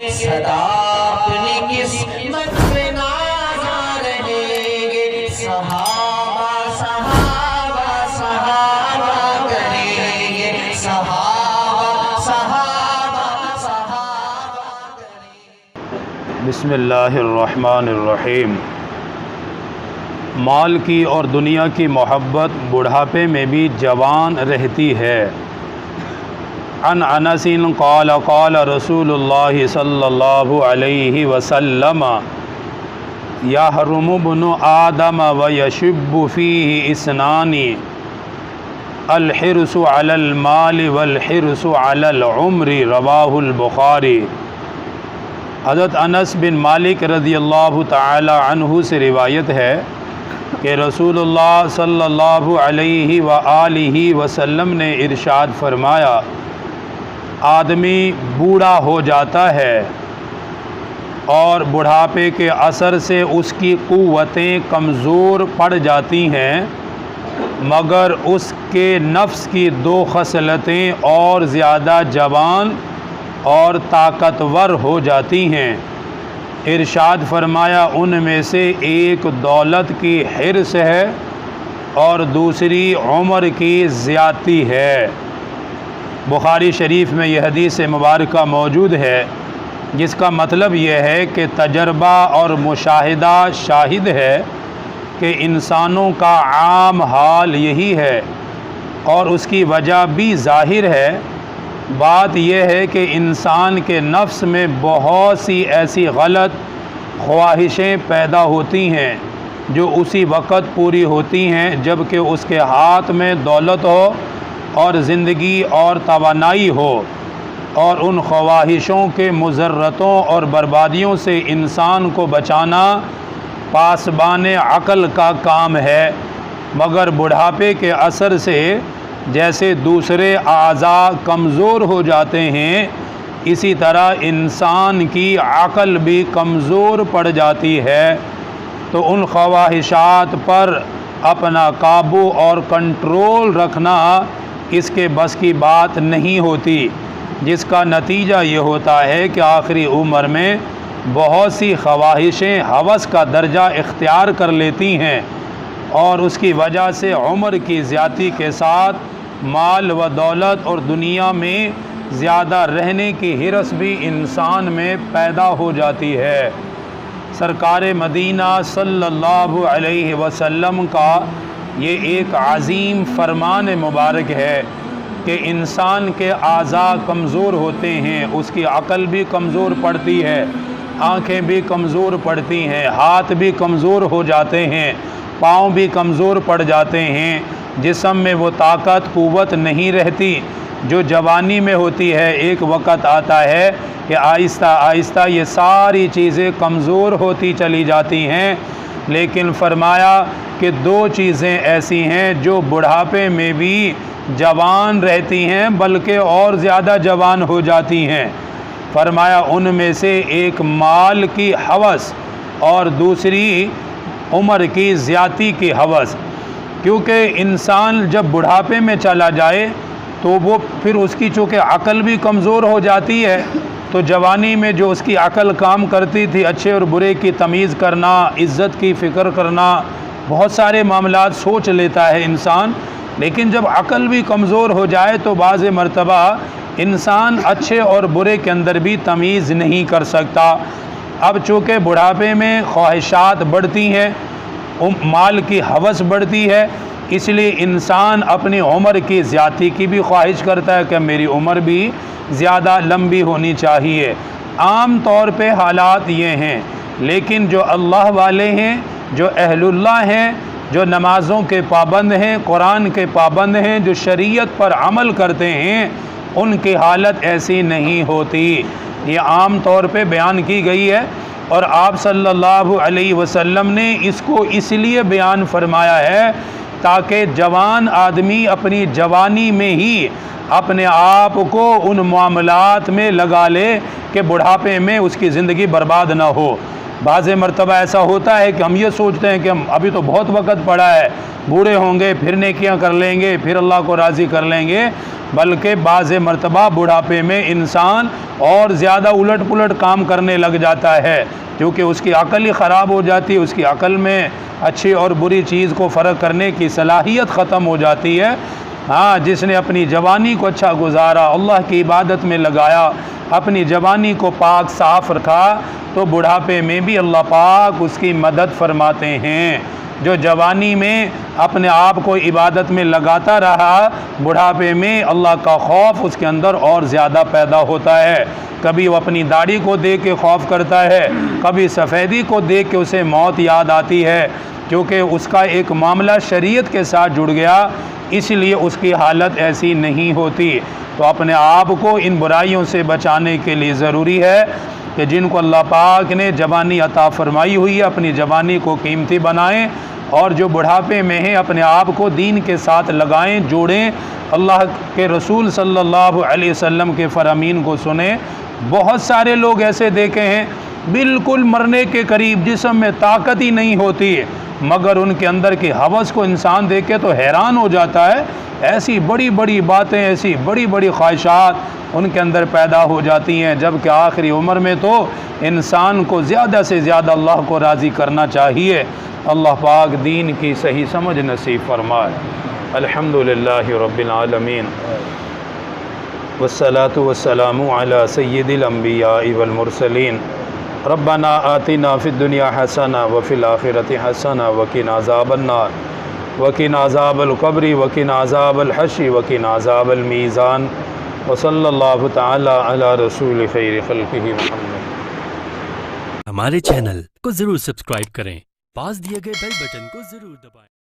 सदा अपनी किस्मत में नाज़ा रहेंगे। सहाबा सहाबा सहाबा करेंगे, सहाबा सहाबा सहाबा करेंगे। बिस्मिल्लाहिर्रहमानिर्रहीम। माल की और दुनिया की मोहब्बत बुढ़ापे में भी जवान रहती है। अन अनसिन क़ाल क़ाल रसूलुल्लाह सल्लल्लाहु अलैहि वसल्लम यहरुमु इब्नु आदम व यशुब्बु फ़ीहि इस्नानी अल हिर्सु अलल माल वल हिर्सु अलल उम्री रवाहुल बुखारी। हज़रत अनस बिन मालिक रज़ियल्लाहु ताला अन्हु से रिवायत है कि रसूलुल्लाह सल्लल्लाहु अलैहि व आलिहि वसल्लम ने इरशाद फरमाया, आदमी बूढ़ा हो जाता है और बुढ़ापे के असर से उसकी क़ुव्वतें कमज़ोर पड़ जाती हैं, मगर उसके नफ्स की दो खसलतें और ज़्यादा जवान और ताकतवर हो जाती हैं। इरशाद फरमाया, उनमें से एक दौलत की हिर्स है और दूसरी उम्र की ज़्यादती है। बुखारी शरीफ में यह हदीस मुबारका मौजूद है, जिसका मतलब यह है कि तजर्बा और मुशाहिदा शाहिद है कि इंसानों का आम हाल यही है और उसकी वजह भी ज़ाहिर है। बात यह है कि इंसान के नफ्स में बहुत सी ऐसी गलत ख्वाहिशें पैदा होती हैं जो उसी वक़्त पूरी होती हैं जबकि उसके हाथ में दौलत हो और ज़िंदगी और तवानाई हो, और उन ख्वाहिशों के मुज़र्रतों और बर्बादियों से इंसान को बचाना पासबान अक़ल का काम है। मगर बुढ़ापे के असर से जैसे दूसरे आज़ा कमज़ोर हो जाते हैं, इसी तरह इंसान की अक़ल भी कमज़ोर पड़ जाती है। तो उन ख्वाहिशात पर अपना काबू और कंट्रोल रखना इसके बस की बात नहीं होती, जिसका नतीजा ये होता है कि आखिरी उम्र में बहुत सी ख्वाहिशें हवस का दर्जा इख्तियार कर लेती हैं और उसकी वजह से उम्र की ज़्यादती के साथ माल व दौलत और दुनिया में ज़्यादा रहने की हिरस भी इंसान में पैदा हो जाती है। सरकार मदीना सल्लल्लाहु अलैहि वसल्लम का ये एक अज़ीम फरमान मुबारक है कि इंसान के आज़ा कमज़ोर होते हैं, उसकी अक़ल भी कमज़ोर पड़ती है, आँखें भी कमज़ोर पड़ती हैं, हाथ भी कमज़ोर हो जाते हैं, पाँव भी कमज़ोर पड़ जाते हैं, जिस्म में वो ताकत क़ुव्वत नहीं रहती जो जवानी में होती है। एक वक़्त आता है कि आहिस्ता आहिस्ता ये सारी चीज़ें कमज़ोर होती चली जाती हैं। लेकिन फरमाया कि दो चीज़ें ऐसी हैं जो बुढ़ापे में भी जवान रहती हैं, बल्कि और ज़्यादा जवान हो जाती हैं। फरमाया, उनमें से एक माल की हवस और दूसरी उम्र की ज़्यादती की हवस। क्योंकि इंसान जब बुढ़ापे में चला जाए तो वो फिर उसकी चूँकि अक़ल भी कमज़ोर हो जाती है, तो जवानी में जो उसकी अक़ल काम करती थी, अच्छे और बुरे की तमीज़ करना, इज़्ज़त की फ़िक्र करना, बहुत सारे मामलात सोच लेता है इंसान। लेकिन जब अक़ल भी कमज़ोर हो जाए तो बाज़ मरतबा इंसान अच्छे और बुरे के अंदर भी तमीज़ नहीं कर सकता। अब चूँकि बुढ़ापे में ख्वाहिशात बढ़ती हैं, माल की हवस बढ़ती है, इसलिए इंसान अपनी उम्र की ज़्यादती की भी ख्वाहिश करता है कि मेरी उम्र भी ज़्यादा लंबी होनी चाहिए। आम तौर पे हालात ये हैं, लेकिन जो अल्लाह वाले हैं, जो अहलुल्लाह हैं, जो नमाज़ों के पाबंद हैं, कुरान के पाबंद हैं, जो शरीयत पर अमल करते हैं, उनकी हालत ऐसी नहीं होती। ये आम तौर पे बयान की गई है और आप सल्लल्लाहु अलैहि वसल्लम ने इसको इसलिए बयान फरमाया है ताकि जवान आदमी अपनी जवानी में ही अपने आप को उन मामलात में लगा ले कि बुढ़ापे में उसकी ज़िंदगी बर्बाद ना हो। بعض مرتبہ ایسا ہوتا ہے کہ ہم یہ سوچتے ہیں کہ ہم ابھی تو بہت وقت پڑا ہے، بوڑھے ہوں گے پھر نیکیاں کر لیں گے، پھر اللہ کو راضی کر لیں گے، بلکہ بعض مرتبہ بڑھاپے میں انسان اور زیادہ الٹ پلٹ کام کرنے لگ جاتا ہے، کیونکہ اس کی عقل ہی خراب ہو جاتی ہے، اس کی عقل میں اچھی اور بری چیز کو فرق کرنے کی صلاحیت ختم ہو جاتی ہے۔ ہاں، جس نے اپنی جوانی کو اچھا گزارا، اللہ کی عبادت میں لگایا، اپنی جوانی کو پاک صاف رکھا، تو بڑھاپے میں بھی اللہ پاک اس کی مدد فرماتے ہیں۔ جو جوانی میں اپنے آپ کو عبادت میں لگاتا رہا، بڑھاپے میں اللہ کا خوف اس کے اندر اور زیادہ پیدا ہوتا ہے۔ کبھی وہ اپنی داڑھی کو دیکھ کے خوف کرتا ہے، کبھی سفیدی کو دیکھ کے اسے موت یاد آتی ہے، کیونکہ اس کا ایک معاملہ شریعت کے ساتھ جڑ گیا، اس لیے اس کی حالت ایسی نہیں ہوتی۔ تو اپنے آپ کو ان برائیوں سے بچانے کے لیے ضروری ہے کہ جن کو اللہ پاک نے جوانی عطا فرمائی ہوئی ہے، اپنی جوانی کو قیمتی بنائیں، اور جو بڑھاپے میں ہیں اپنے آپ کو دین کے ساتھ لگائیں، جوڑیں، اللہ کے رسول صلی اللہ علیہ وسلم کے فرامین کو سنیں۔ بہت سارے لوگ ایسے دیکھے ہیں بالکل مرنے کے قریب، جسم میں طاقت ہی نہیں ہوتی، مگر ان کے اندر کی ہوس کو انسان دیکھ کے تو حیران ہو جاتا ہے، ایسی بڑی بڑی باتیں، ایسی بڑی بڑی خواہشات ان کے اندر پیدا ہو جاتی ہیں، جبکہ آخری عمر میں تو انسان کو زیادہ سے زیادہ اللہ کو راضی کرنا چاہیے۔ اللہ پاک دین کی صحیح سمجھ نصیب فرمائے۔ الحمدللہ رب العالمین، والصلاة والسلام علی سید الانبیاء والمرسلین۔ ربنا آتنا فی الدنیا حسنہ وفی الآخرۃ حسنہ وقنا عذاب النار وقنا عذاب القبر وقنا عذاب الحشر وقنا عذاب المیزان، وصلی اللہ تعالی علی رسول خیر خلقہ محمد۔ ہمارے چینل کو ضرور سبسکرائب کریں، پاس دیے گئے بیل بٹن کو ضرور دبائیں۔